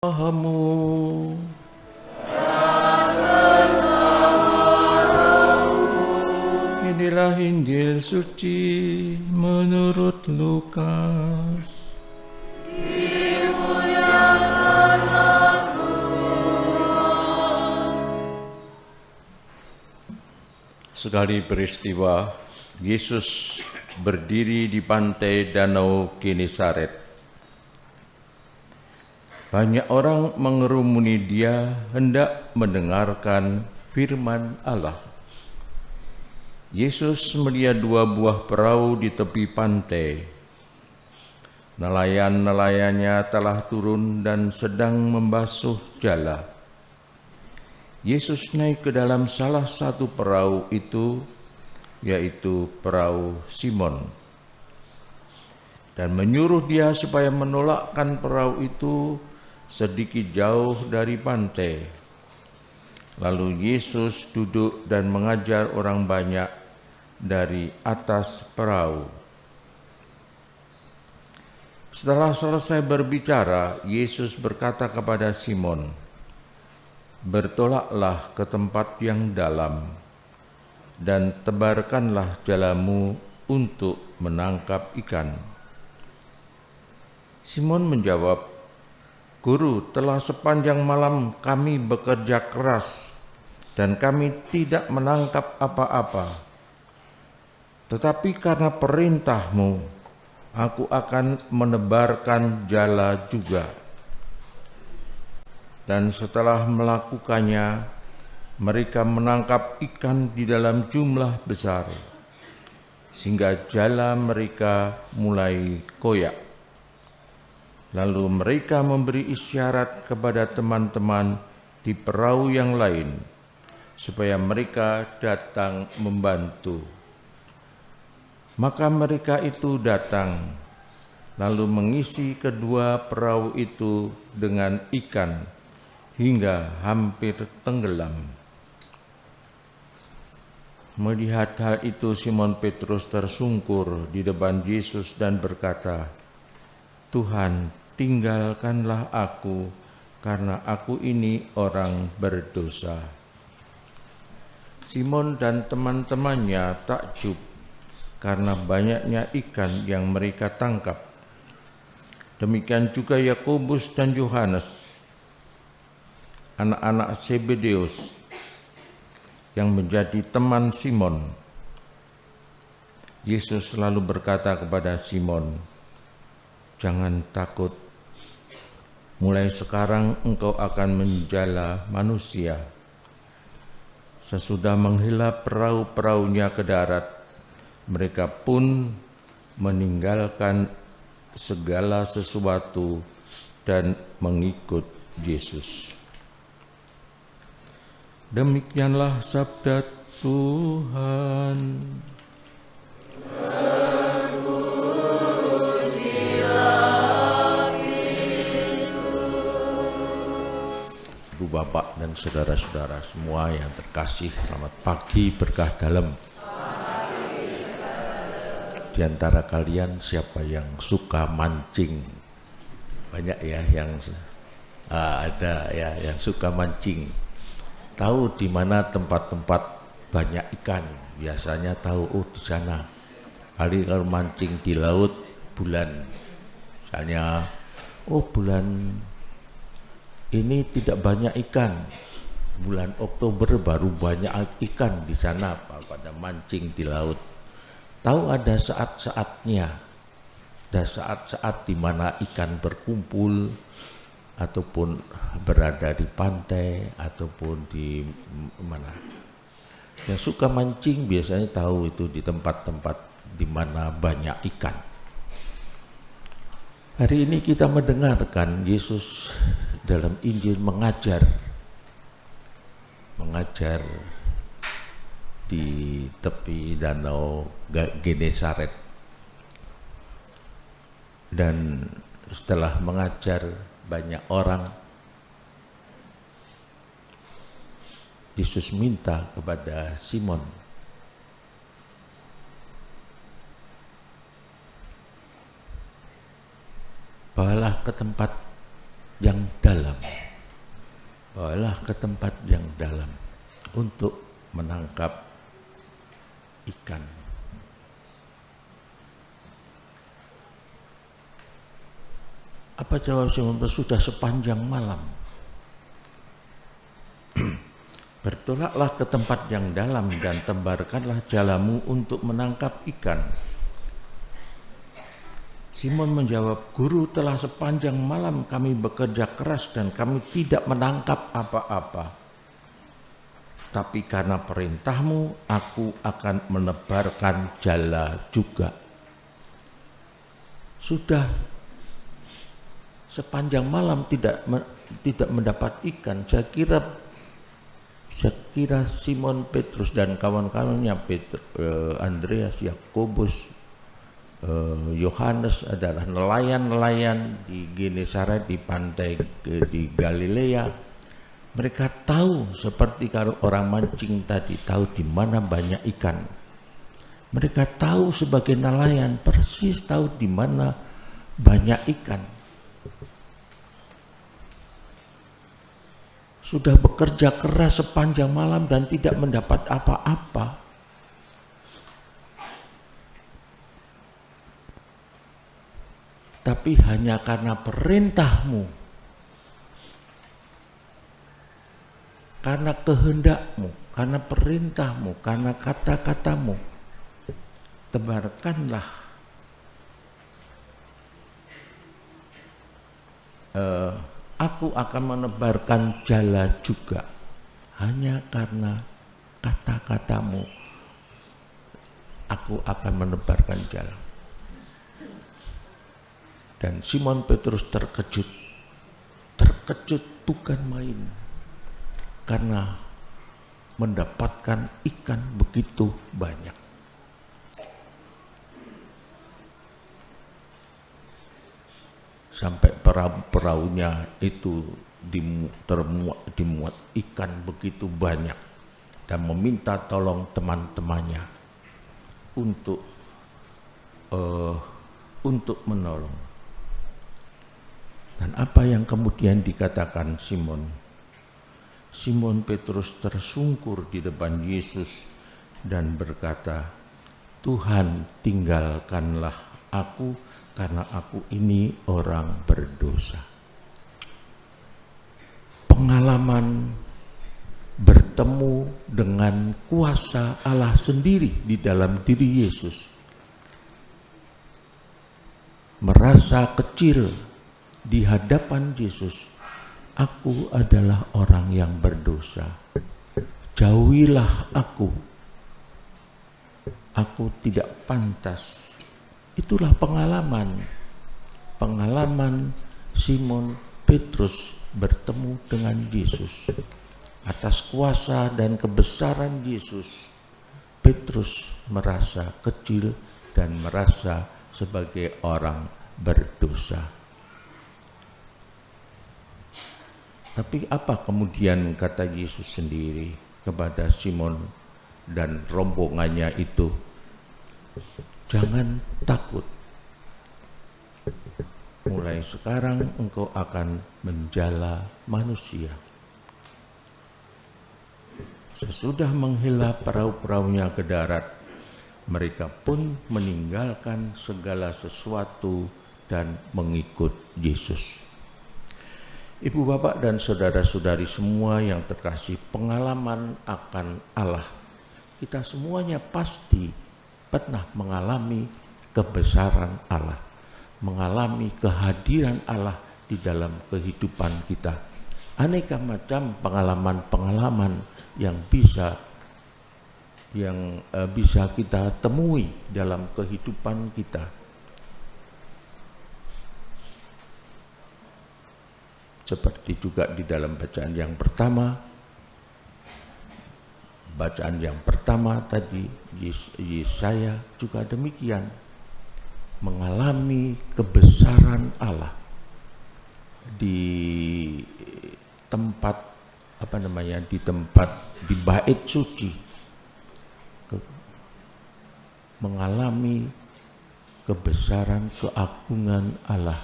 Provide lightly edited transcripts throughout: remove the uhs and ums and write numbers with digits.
Allahmu. Inilah Injil suci menurut Lukas. Sekali peristiwa, Yesus berdiri di pantai Danau Genesaret. Banyak orang mengerumuni dia hendak mendengarkan firman Allah. Yesus melihat dua buah perahu di tepi pantai. Nelayan-nelayannya telah turun dan sedang membasuh jala. Yesus naik ke dalam salah satu perahu itu, yaitu perahu Simon, dan menyuruh dia supaya menolakkan perahu itu sedikit jauh dari pantai. Lalu Yesus duduk dan mengajar orang banyak dari atas perahu. Setelah selesai berbicara, Yesus berkata kepada Simon, "Bertolaklah ke tempat yang dalam dan tebarkanlah jalamu untuk menangkap ikan." Simon menjawab, "Guru, telah sepanjang malam kami bekerja keras dan kami tidak menangkap apa-apa. Tetapi karena perintahmu, aku akan menebarkan jala juga." Dan setelah melakukannya, mereka menangkap ikan di dalam jumlah besar, sehingga jala mereka mulai koyak. Lalu mereka memberi isyarat kepada teman-teman di perahu yang lain, supaya mereka datang membantu. Maka mereka itu datang, lalu mengisi kedua perahu itu dengan ikan, hingga hampir tenggelam. Melihat hal itu, Simon Petrus tersungkur di depan Yesus dan berkata, "Tuhan, tinggalkanlah aku, karena aku ini orang berdosa." Simon dan teman-temannya takjub karena banyaknya ikan yang mereka tangkap. Demikian juga Yakobus dan Yohanes, anak-anak Zebedeus, yang menjadi teman Simon. Yesus lalu berkata kepada Simon, "Jangan takut, mulai sekarang engkau akan menjala manusia." Sesudah menghela perahu-perahunya ke darat, mereka pun meninggalkan segala sesuatu dan mengikut Yesus. Demikianlah sabda Tuhan. Ibu bapak dan saudara-saudara semua yang terkasih, selamat pagi, berkah dalam. Di antara kalian siapa yang suka mancing? Banyak ya yang ada ya yang suka mancing. Tahu di mana tempat-tempat banyak ikan? Biasanya tahu, di sana. Kali kalau mancing di laut bulan, misalnya, bulan ini tidak banyak ikan. Bulan Oktober baru banyak ikan di sana, pada mancing di laut. Tahu ada saat-saatnya, ada saat-saat di mana ikan berkumpul, ataupun berada di pantai, ataupun di mana. Yang suka mancing biasanya tahu itu di tempat-tempat di mana banyak ikan. Hari ini kita mendengarkan Yesus dalam Injil mengajar di tepi Danau Genesaret. Dan setelah mengajar banyak orang, Yesus minta kepada Simon, bawalah ke tempat yang dalam. Bawalah ke tempat yang dalam untuk menangkap ikan. Apa jawab Simon Petrus? Sudah sepanjang malam. Bertolaklah ke tempat yang dalam dan tebarkanlah jalamu untuk menangkap ikan. Simon menjawab, Guru, telah sepanjang malam kami bekerja keras dan kami tidak menangkap apa-apa. Tapi karena perintahmu, aku akan menebarkan jala juga. Sudah sepanjang malam tidak mendapat ikan. Saya kira Simon Petrus dan kawan-kawannya, Andreas, Yakobus, Yohanes adalah nelayan-nelayan di Genesaret, di pantai di Galilea. Mereka tahu seperti kalau orang mancing tadi tahu di mana banyak ikan. Mereka tahu sebagai nelayan persis tahu di mana banyak ikan. Sudah bekerja keras sepanjang malam dan tidak mendapat apa-apa. Tapi hanya karena perintahmu, karena kehendakmu, karena perintahmu, karena kata-katamu, tebarkanlah aku akan menebarkan jala juga. Hanya karena kata-katamu, aku akan menebarkan jala. Dan Simon Petrus terkejut bukan main, karena mendapatkan ikan begitu banyak. Sampai perahunya itu dimuat ikan begitu banyak dan meminta tolong teman-temannya untuk menolong. Dan apa yang kemudian dikatakan Simon? Simon Petrus tersungkur di depan Yesus dan berkata, Tuhan, tinggalkanlah aku karena aku ini orang berdosa. Pengalaman bertemu dengan kuasa Allah sendiri di dalam diri Yesus. Merasa kecil di hadapan Yesus, aku adalah orang yang berdosa. Jauhilah aku tidak pantas. Itulah pengalaman Simon Petrus bertemu dengan Yesus. Atas kuasa dan kebesaran Yesus, Petrus merasa kecil dan merasa sebagai orang berdosa. Tapi apa kemudian kata Yesus sendiri kepada Simon dan rombongannya itu? Jangan takut. Mulai sekarang engkau akan menjala manusia. Sesudah menghela perahu-perahunya ke darat, mereka pun meninggalkan segala sesuatu dan mengikut Yesus. Ibu, bapak, dan saudara-saudari semua yang terkasih, pengalaman akan Allah. Kita semuanya pasti pernah mengalami kebesaran Allah, mengalami kehadiran Allah di dalam kehidupan kita. Aneka macam pengalaman-pengalaman yang bisa kita temui dalam kehidupan kita. Seperti juga di dalam bacaan yang pertama tadi, Yesaya juga demikian, mengalami kebesaran Allah di tempat di bait suci, mengalami kebesaran keagungan Allah,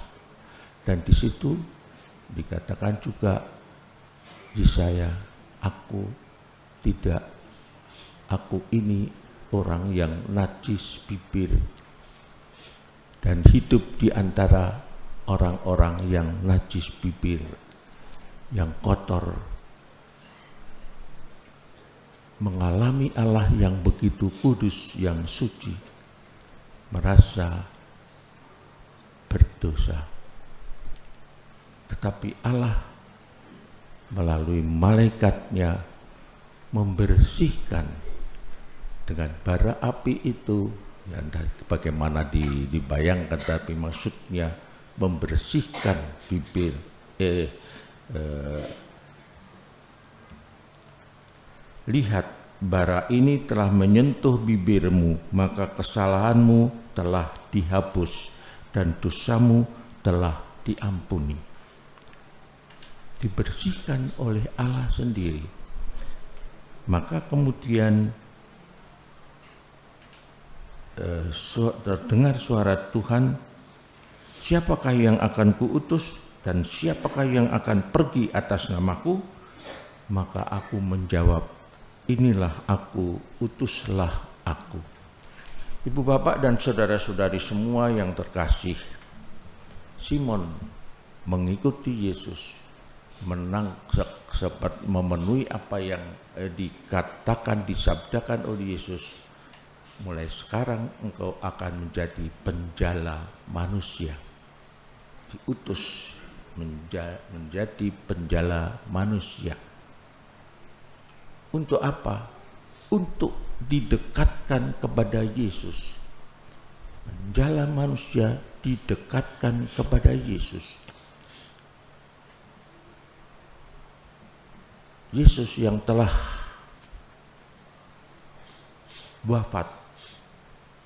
dan di situ dikatakan juga Yesaya, aku ini orang yang najis bibir dan hidup di antara orang-orang yang najis bibir, yang kotor, mengalami Allah yang begitu kudus, yang suci, merasa berdosa. Tetapi Allah melalui malaikatnya membersihkan dengan bara api itu, ya entah bagaimana dibayangkan, tapi maksudnya membersihkan bibir lihat, bara ini telah menyentuh bibirmu, maka kesalahanmu telah dihapus dan dosamu telah diampuni. Dibersihkan oleh Allah sendiri. Maka kemudian terdengar suara Tuhan, siapakah yang akan kuutus dan siapakah yang akan pergi atas namaku? Maka aku menjawab, inilah aku, utuslah aku. Ibu bapak dan saudara-saudari semua yang terkasih, Simon mengikuti Yesus, memenuhi apa yang dikatakan, disabdakan oleh Yesus. Mulai sekarang engkau akan menjadi penjala manusia, diutus menjadi penjala manusia. Untuk apa? Untuk didekatkan kepada Yesus. Penjala manusia didekatkan kepada Yesus. Yesus yang telah wafat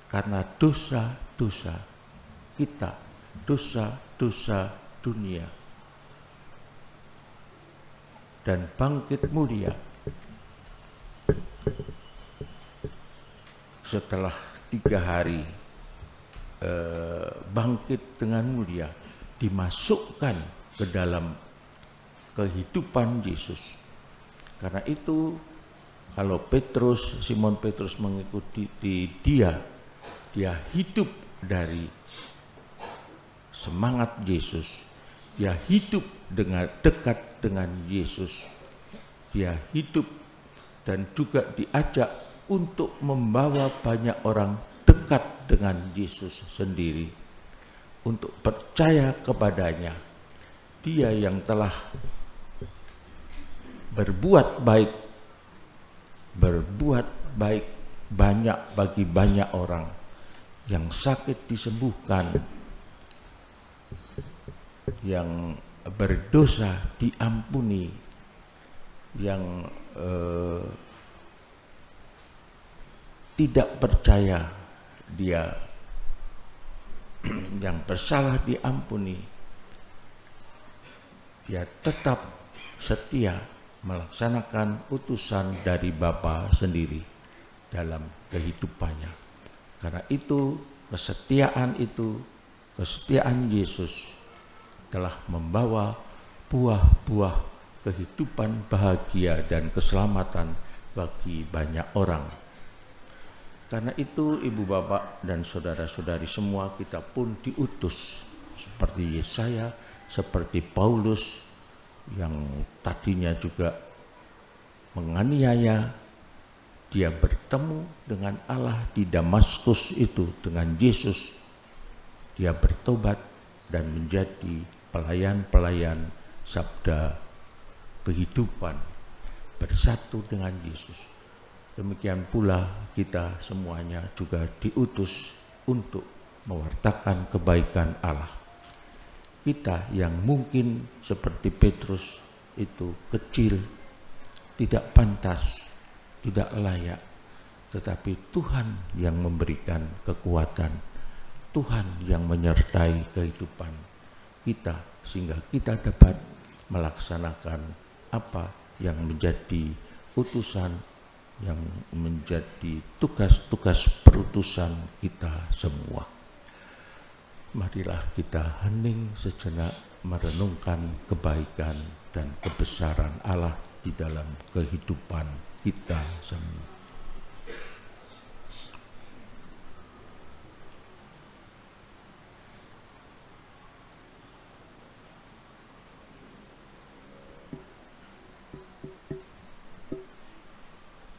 karena dosa-dosa kita, dosa-dosa dunia, dan bangkit mulia setelah 3 hari, bangkit dengan mulia, dimasukkan ke dalam kehidupan Yesus. Karena itu kalau Simon Petrus mengikuti dia hidup dari semangat Yesus, dia hidup dekat dengan Yesus, dia hidup dan juga diajak untuk membawa banyak orang dekat dengan Yesus sendiri, untuk percaya kepadanya. Dia yang telah berbuat baik banyak bagi banyak orang, yang sakit disembuhkan, yang berdosa diampuni, yang tidak percaya dia yang bersalah diampuni. Dia tetap setia melaksanakan utusan dari Bapa sendiri dalam kehidupannya. Karena itu kesetiaan Yesus telah membawa buah-buah kehidupan bahagia dan keselamatan bagi banyak orang. Karena itu ibu bapak dan saudara-saudari semua, kita pun diutus seperti Yesaya, seperti Paulus yang tadinya juga menganiaya. Dia bertemu dengan Allah di Damaskus itu, dengan Yesus. Dia bertobat dan menjadi pelayan-pelayan sabda kehidupan, bersatu dengan Yesus. Demikian pula kita semuanya juga diutus untuk mewartakan kebaikan Allah. Kita yang mungkin seperti Petrus itu kecil, tidak pantas, tidak layak, tetapi Tuhan yang memberikan kekuatan, Tuhan yang menyertai kehidupan kita, sehingga kita dapat melaksanakan apa yang menjadi utusan, yang menjadi tugas-tugas perutusan kita semua. Marilah kita hening sejenak merenungkan kebaikan dan kebesaran Allah di dalam kehidupan kita semua.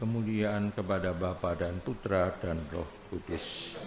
Kemuliaan kepada Bapa dan Putra dan Roh Kudus.